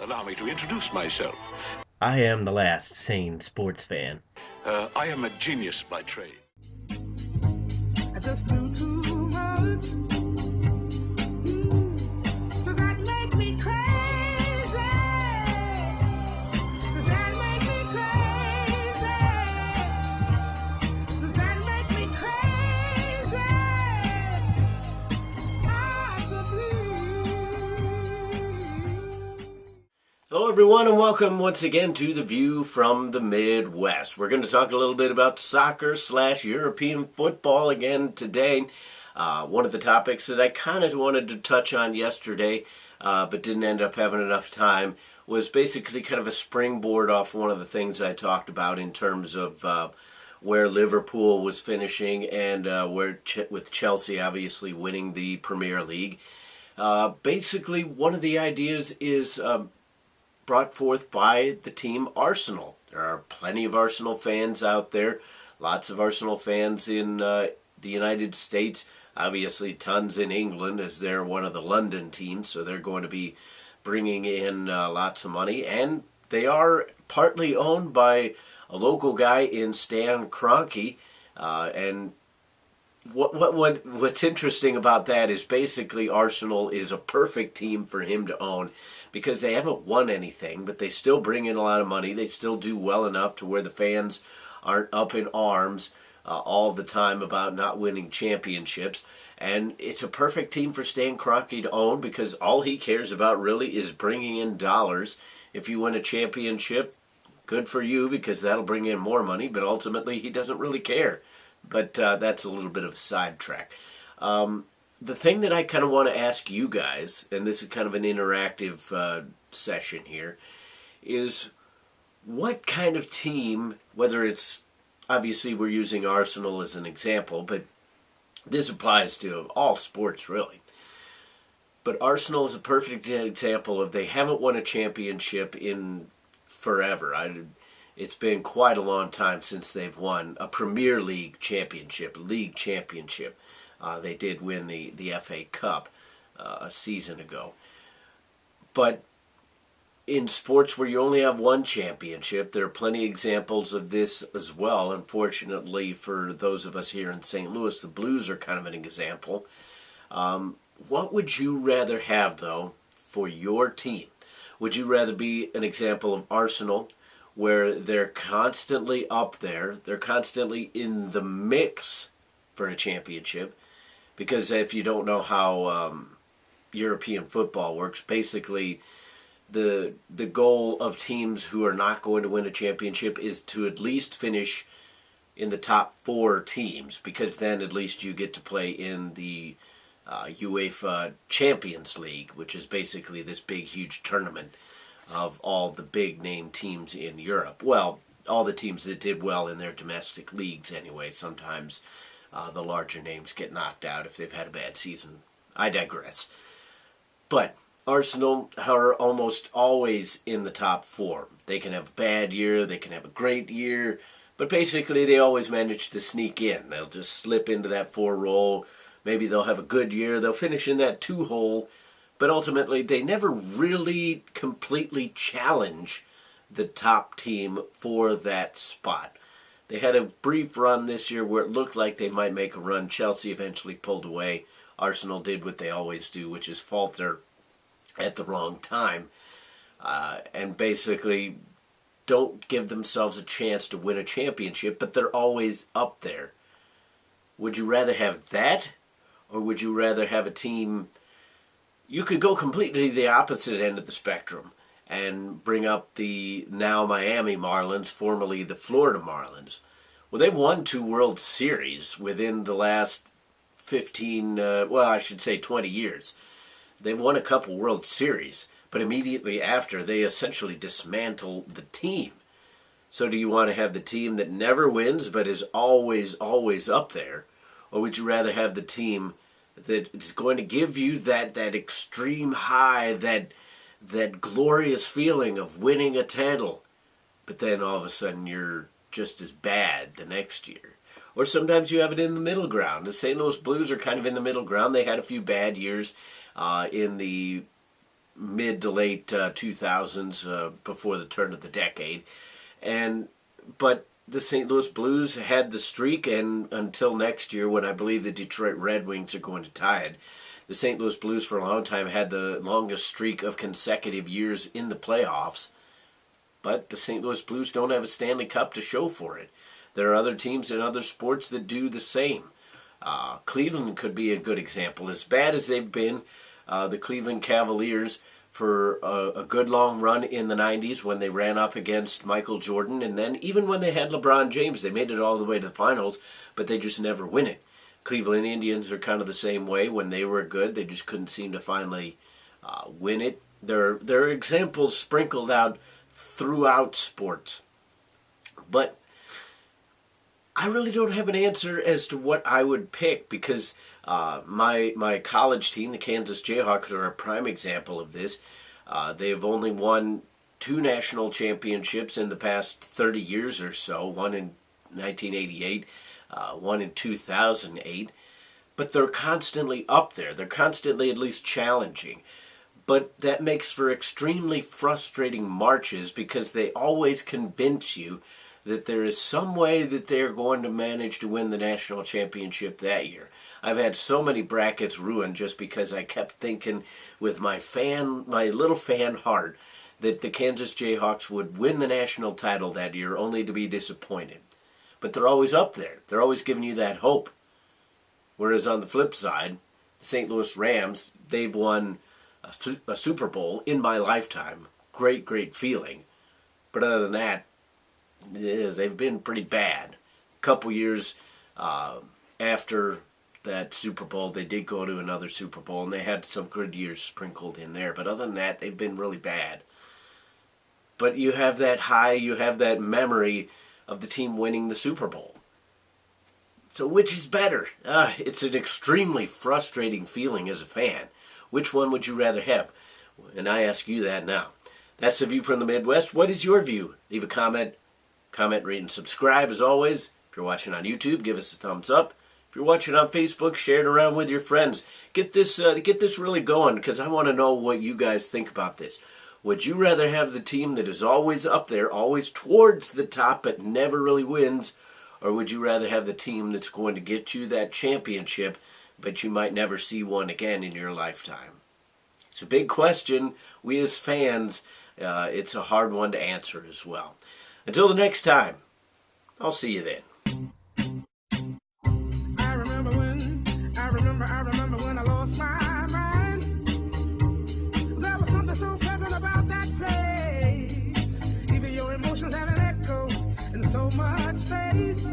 Allow me to introduce myself. I am the last sane sports fan. I am a genius by trade. I just knew too much. Does that make me crazy? Does that make me crazy? Does that make me crazy? Possibly. Hello, everyone, and welcome once again to The View from the Midwest. We're going to talk a little bit about soccer/European football again today. One of the topics that I kind of wanted to touch on yesterday, but didn't end up having enough time, was basically kind of a springboard off one of the things I talked about in terms of where Liverpool was finishing and with Chelsea obviously winning the Premier League. Basically, one of the ideas is brought forth by the team Arsenal. There are plenty of Arsenal fans out there, lots of Arsenal fans in the United States, obviously tons in England as they're one of the London teams, so they're going to be bringing in lots of money, and they are partly owned by a local guy in Stan Kroenke, and What's interesting about that is basically Arsenal is a perfect team for him to own because they haven't won anything, but they still bring in a lot of money. They still do well enough to where the fans aren't up in arms all the time about not winning championships. And it's a perfect team for Stan Kroenke to own because all he cares about really is bringing in dollars. If you win a championship, good for you because that'll bring in more money, but ultimately he doesn't really care. But that's a little bit of a sidetrack. The thing that I kind of want to ask you guys, and this is kind of an interactive session here, is what kind of team, whether it's, obviously we're using Arsenal as an example, but this applies to all sports really. But Arsenal is a perfect example of they haven't won a championship in forever. It's been quite a long time since they've won a Premier League championship, league championship. They did win the FA Cup a season ago. But in sports where you only have one championship, there are plenty of examples of this as well. Unfortunately, for those of us here in St. Louis, the Blues are kind of an example. What would you rather have, though, for your team? Would you rather be an example of Arsenal, where they're constantly up there, they're constantly in the mix for a championship? Because if you don't know how European football works, basically the goal of teams who are not going to win a championship is to at least finish in the top 4 teams, because then at least you get to play in the UEFA Champions League, which is basically this big, huge tournament of all the big name teams in Europe. Well, all the teams that did well in their domestic leagues anyway. Sometimes the larger names get knocked out if they've had a bad season. I digress. But Arsenal are almost always in the top 4. They can have a bad year, they can have a great year, but basically they always manage to sneak in. They'll just slip into that 4 role. Maybe they'll have a good year, they'll finish in that 2 hole, but ultimately they never really completely challenge the top team for that spot. They had a brief run this year where it looked like they might make a run. Chelsea eventually pulled away. Arsenal did what they always do, which is falter at the wrong time, and basically don't give themselves a chance to win a championship, but they're always up there. Would you rather have that, or would you rather have a team? You could go completely the opposite end of the spectrum and bring up the now Miami Marlins, formerly the Florida Marlins. Well, they've won 2 World Series within the last 20 years. They've won a couple World Series, but immediately after, they essentially dismantle the team. So do you want to have the team that never wins but is always, always up there? Or would you rather have the team that is going to give you that extreme high, that glorious feeling of winning a title, but then all of a sudden you're just as bad the next year? Or sometimes you have it in the middle ground. The St. Louis Blues are kind of in the middle ground. They had a few bad years in the mid to late 2000s, before the turn of the decade. But the St. Louis Blues had the streak, and until next year, when I believe the Detroit Red Wings are going to tie it, the St. Louis Blues for a long time had the longest streak of consecutive years in the playoffs. But the St. Louis Blues don't have a Stanley Cup to show for it. There are other teams in other sports that do the same. Cleveland could be a good example. As bad as they've been, the Cleveland Cavaliers, for a good long run in the 90s when they ran up against Michael Jordan, and then even when they had LeBron James, they made it all the way to the finals, but they just never win it. Cleveland Indians are kind of the same way. When they were good, they just couldn't seem to finally win it. There are examples sprinkled out throughout sports. But I really don't have an answer as to what I would pick, because my college team, the Kansas Jayhawks, are a prime example of this. They have only won 2 national championships in the past 30 years or so, one in 1988, one in 2008. But they're constantly up there. They're constantly at least challenging. But that makes for extremely frustrating marches, because they always convince you that there is some way that they're going to manage to win the national championship that year. I've had so many brackets ruined just because I kept thinking with my little fan heart, that the Kansas Jayhawks would win the national title that year, only to be disappointed. But they're always up there. They're always giving you that hope. Whereas on the flip side, the St. Louis Rams, they've won a Super Bowl in my lifetime. Great, great feeling. But other than that, they've been pretty bad. A couple years after that Super Bowl, they did go to another Super Bowl, and they had some good years sprinkled in there. But other than that, they've been really bad. But you have that high, you have that memory of the team winning the Super Bowl. So which is better? It's an extremely frustrating feeling as a fan. Which one would you rather have? And I ask you that now. That's the view from the Midwest. What is your view? Leave a comment, rate, and subscribe as always. If you're watching on YouTube, give us a thumbs up. If you're watching on Facebook, share it around with your friends. Get this really going, because I want to know what you guys think about this. Would you rather have the team that is always up there, always towards the top, but never really wins? Or would you rather have the team that's going to get you that championship, but you might never see one again in your lifetime? It's a big question. We as fans, it's a hard one to answer as well. Until the next time, I'll see you then. I remember when I lost my mind. There was something so pleasant about that place. Even your emotions have an echo in so much space.